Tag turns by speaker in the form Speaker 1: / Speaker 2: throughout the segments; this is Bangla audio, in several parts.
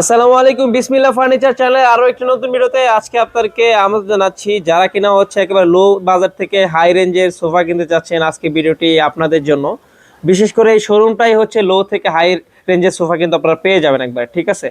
Speaker 1: আসসালামু আলাইকুম, বিসমিল্লাহ ফার্নিচার চ্যানেলে আরো একটি নতুন ভিডিওতে আজকে আপনাদেরকে আমন্ত্রণ জানাচ্ছি। যারা কিনা হচ্ছে একেবারে লো বাজার থেকে হাই রেঞ্জের সোফা কিনতে চাচ্ছেন, আজকে ভিডিওটি আপনাদের জন্য। বিশেষ করে এই শোরুমটাই হচ্ছে লো থেকে হাই রেঞ্জের সোফা কিন্তু আপনারা পেয়ে যাবেন একবার, ঠিক আছে।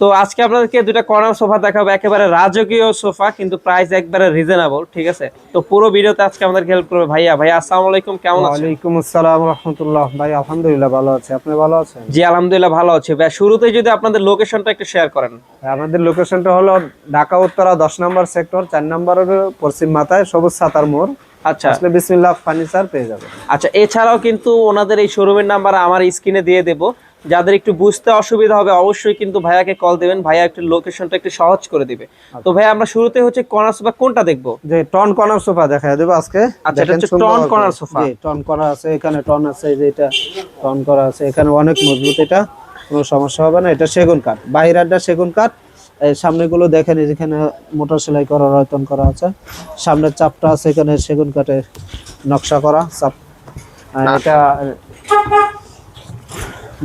Speaker 1: তো আজকে আপনাদেরকে দুটা কর্নার সোফা দেখাবো, একেবারে রাজকীয় সোফা, কিন্তু প্রাইস একবারে রিজনেবল, ঠিক আছে। তো পুরো ভিডিওতে আজকে আমাদেরকে হেল্প করবে ভাইয়া। ভাইয়া আসসালামু আলাইকুম, কেমন আছেন?
Speaker 2: ওয়ালাইকুম আসসালাম রাহমাতুল্লাহ। ভাই আলহামদুলিল্লাহ ভালো আছি, আপনি ভালো আছেন?
Speaker 1: জি আলহামদুলিল্লাহ ভালো আছে ভাই। শুরুতেই যদি আপনাদের লোকেশনটা একটু শেয়ার করেন।
Speaker 2: আমাদের লোকেশনটা হলো ঢাকা উত্তরা 10 নম্বর সেক্টর, 4 নম্বরের পশ্চিম মাথায় সবুজ ছাতার মোড়।
Speaker 1: আচ্ছা,
Speaker 2: আসলে বিসমিল্লাহ ফার্নিচার পেয়ে যাবেন।
Speaker 1: আচ্ছা, এছাড়াও কিন্তু ওনাদের এই শোরুমের নাম্বার আমার স্ক্রিনে দিয়ে দেবো। যাদের একটু বুঝতে অসুবিধা হবে অবশ্যই কিন্তু ভাইয়াকে কল দিবেন, ভাইয়া একটু লোকেশনটা একটু সহজ করে দিবে। তো ভাইয়া আমরা শুরুতে হচ্ছে কর্নার সোফা কোনটা দেখবো?
Speaker 2: যে টন কর্নার সোফা দেখায় দেব আজকে।
Speaker 1: আচ্ছা, এটা হচ্ছে টন কর্নার সোফা।
Speaker 2: জি, টন করা আছে, এখানে টন আছে, এই যে এটা টন করা আছে, এখানে অনেক মজবুত, এটা কোনো সমস্যা হবে না। এটা সেগুন কাঠ, বাইরেরটা সেগুন কাঠ। এই সামনেগুলো দেখেন, এখানে মোটর সেলাই করা রয়তন করা আছে। সামনের চাপটা আছে এখানে সেগুন কাঠের নকশা করা চাপ। এটা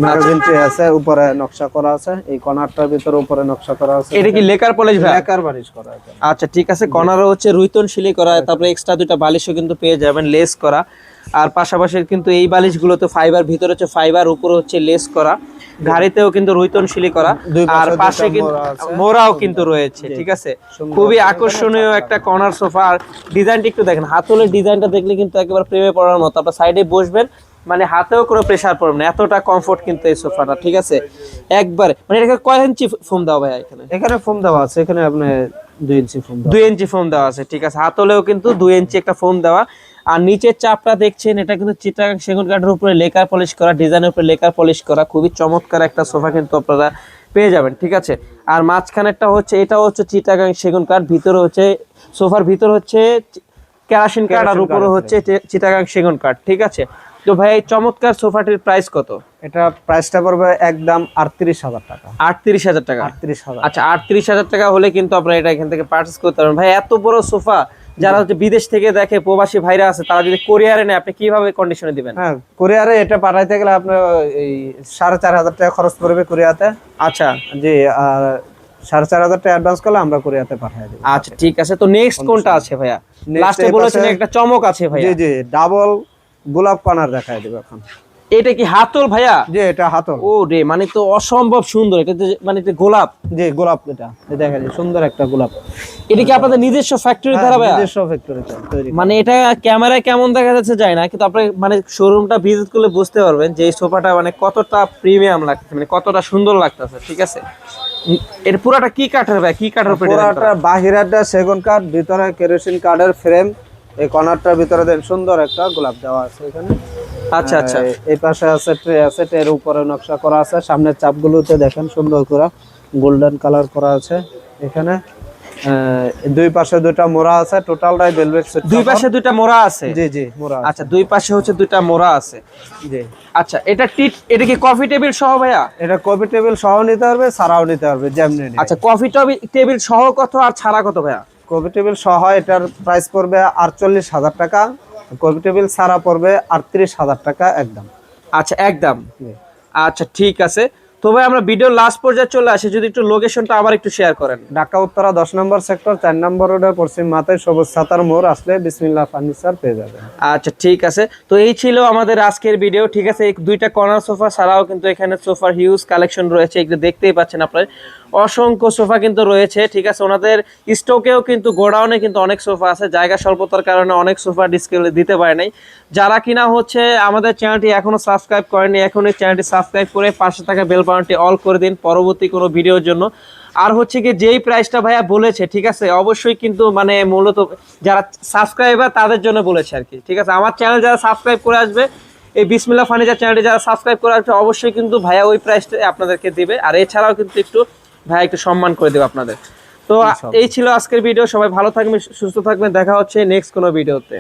Speaker 2: ম্যাগাজিন ট্রে আছে, উপরে নকশা করা আছে। এই কর্নারটার ভিতরে উপরে নকশা করা আছে।
Speaker 1: এটা কি লেকার পলিশ ভাই?
Speaker 2: লেকার বারিশ করা আছে।
Speaker 1: আচ্ছা ঠিক আছে, কর্নারও হচ্ছে রুইতন শিলি করা, তারপরে এক্সট্রা দুটো বালিশও কিন্তু পেয়ে যাবেন লেস করা। আর পাশাপাশি কিন্তু এই বালিশগুলো তো ফাইবার, ভিতরে হচ্ছে ফাইবার, উপরে হচ্ছে লেস করা, ঘাড়িতেও কিন্তু রুইতন শিলি করা, আর পাশে কিন্তু মোড়াও কিন্তু রয়েছে, ঠিক আছে। খুবই আকর্ষণীয় একটা কর্নার সোফা। আর ডিজাইনটা একটু দেখেন, হাতলের ডিজাইনটা দেখলে কিন্তু একেবারে প্রেমে পড়ার মতো। আপনার সাইডে বসবেন মানে হাতেও কোনো প্রেসার পড়বে না, এতটা কমফোর্ট কিন্তু এই সোফাটা, ঠিক আছে। একবারে মানে এটা কয় ইঞ্চি ফোম দেওয়া ভাই?
Speaker 2: এখানে ফোম দেওয়া আছে, এখানে আপনি 2 ইঞ্চি ফোম,
Speaker 1: 2 ইঞ্চি ফোম দেওয়া আছে, ঠিক আছে। হাতলেও কিন্তু 2 ইঞ্চি একটা ফোম দেওয়া। আর নিচের চাপটা দেখছেন, এটা কিন্তু চিটাগাং সেগুন কাঠের উপরে লেকার পলিশ করা, ডিজাইনের উপরে লেকার পলিশ করা, খুবই চমৎকার একটা সোফা কিন্তু আপনারা পেয়ে যাবেন, ঠিক আছে। আর মাঝখানেরটা হচ্ছে, এটা হচ্ছে চিটাগাং সেগুন কাঠ, ভিতরে হচ্ছে সোফার ভিতর হচ্ছে কেরাসিন কাঠ, আর উপরে হচ্ছে চিটাগাং সেগুন কাঠ, ঠিক আছে। তো ভাই এই চমৎকার সোফাটির প্রাইস কত?
Speaker 2: এটা প্রাইসটা পড়বে একদম 38,000 টাকা।
Speaker 1: 38,000 টাকা?
Speaker 2: 38,000।
Speaker 1: আচ্ছা, 38,000 টাকা হলে কিন্তু আপনারা এটা এখান থেকে পারচেজ করতে পারবেন। ভাই এত বড় সোফা যারা হচ্ছে বিদেশ থেকে দেখে, প্রবাসী ভাইরা আছে, তারা যদি কোরিয়ারে নেয় আপনি কিভাবে কন্ডিশনে দিবেন?
Speaker 2: হ্যাঁ, কোরিয়ারে এটা পাঠাইতে গেলে আপনার এই 4,500 টাকা খরচ পড়বে কোরিয়াতে।
Speaker 1: আচ্ছা
Speaker 2: জি, আর 4,500 টাকা অ্যাডভান্স করলে আমরা কোরিয়াতে পাঠিয়ে দেব।
Speaker 1: আচ্ছা ঠিক আছে। তো নেক্সট কোনটা আছে ভাইয়া? লাস্টে বলেছেন একটা চমক আছে ভাইয়া।
Speaker 2: জি জি, ডাবল গোলাপ কর্নার দেখাই দেব এখন।
Speaker 1: এটা কি হাতল ভাইয়া?
Speaker 2: জি, এটা হাতল।
Speaker 1: ও রে, মানে তো অসম্ভব সুন্দর। এটা মানে এটা গোলাপ।
Speaker 2: জি, গোলাপ। এটা দেখেন সুন্দর একটা গোলাপ।
Speaker 1: এটা কি আপনাদের নিজস্ব ফ্যাক্টরি দ্বারা ভাইয়া?
Speaker 2: নিজস্ব ফ্যাক্টরিতে তৈরি।
Speaker 1: মানে এটা ক্যামেরায় কেমন দেখা যাচ্ছে যায় না, কিন্তু আপনি মানে শোরুমটা ভিজিট করলে বুঝতে পারবেন যে এই সোফাটা মানে কতটা প্রিমিয়াম লাগছে, মানে কতটা সুন্দর লাগতেছে, ঠিক আছে। এর পুরাটা কি কাঠের ভাই? কি কাঠের উপরে?
Speaker 2: পুরাটা বাহিরাটা সেগুন কাঠ, ভিতরে কেরোসিন কাঠের ফ্রেম। এই কর্নারটার ভিতরে দেন সুন্দর একটা গোলাপ দেওয়া আছে এখানে।
Speaker 1: আচ্ছা আচ্ছা।
Speaker 2: এই পাশে আছে ট্রে আছে, ট্রের উপরে নকশা করা আছে। সামনের চাপগুলোতে দেখেন সুন্দর করে গোল্ডেন কালার করা আছে এখানে। দুই পাশে দুইটা মোড়া আছে, টোটালটাই ভেলভেট সেট।
Speaker 1: দুই পাশে দুইটা মোড়া আছে?
Speaker 2: জি জি, মোড়া।
Speaker 1: আচ্ছা, দুই পাশে হচ্ছে দুইটা মোড়া আছে।
Speaker 2: জি।
Speaker 1: আচ্ছা, এটা কি কফি টেবিল সহ ভাইয়া?
Speaker 2: এটা কফি টেবিল সহ নিতে পারবে, ছাড়াও নিতে পারবে, যেমনি নিবে।
Speaker 1: আচ্ছা, কফি টেবিল সহ কত আর ছাড়া কত ভাইয়া?
Speaker 2: কফি টেবিল সহ এটার প্রাইস পড়বে 48,000 টাকা। কফি টেবিল ছাড়া পড়বে 38,000 টাকা একদম।
Speaker 1: আচ্ছা একদম। আচ্ছা ঠিক আছে। তো ভাই আমরা ভিডিও লাস্ট পর্যায়ে চলে আসি, যদি একটু লোকেশনটা আবার একটু শেয়ার করেন।
Speaker 2: ঢাকা উত্তরা 10 নম্বর সেক্টর, 4 নম্বর রোডের পশ্চিম মাথায় সবুজ ছাতার মোড় আসলে বিসমিল্লাহ ফার্নিচার পেয়ে যাবেন।
Speaker 1: আচ্ছা ঠিক আছে। তো এই ছিল আমাদের আজকের ভিডিও, ঠিক আছে। এই দুইটা কর্নার সোফা ছাড়াও কিন্তু এখানে সোফার হিউজ কালেকশন রয়েছে, একটু দেখতেই পাচ্ছেন আপনারা, অসংখ্য সোফা কিন্তু রয়েছে, ঠিক আছে। ওনাদের স্টকেও কিন্তু গোডাউনে কিন্তু অনেক সোফা আছে, জায়গা স্বল্পতার কারণে অনেক সোফা ডিসপ্লে দিতে পারে নাই। যারা কিনা হচ্ছে আমাদের চ্যানেলটি এখনো সাবস্ক্রাইব করেনি, এখন এই চ্যানেলটি সাবস্ক্রাইব করে পাশে থাকা বেল বাটনটি অল করে দিন পরবর্তী কোনো ভিডিওর জন্য। আর হচ্ছে কি, যেই প্রাইসটা ভাইয়া বলেছে, ঠিক আছে, অবশ্যই কিন্তু মানে মূলত যারা সাবস্ক্রাইবার তাদের জন্য বলেছে আর কি, ঠিক আছে। আমার চ্যানেল যারা সাবস্ক্রাইব করে আসবে, এই বিসমিল্লাহ ফার্নিচার চ্যানেলটি যারা সাবস্ক্রাইব করে আসবে, অবশ্যই কিন্তু ভাইয়া ওই প্রাইসটা আপনাদেরকে দিবে। আর এছাড়াও কিন্তু একটু ভাইয়া একটু সম্মান করে দেবে আপনাদের। তো এই ছিল আজকের ভিডিও। সবাই ভালো থাকবেন, সুস্থ থাকবেন, দেখা হচ্ছে নেক্সট কোনো ভিডিওতে।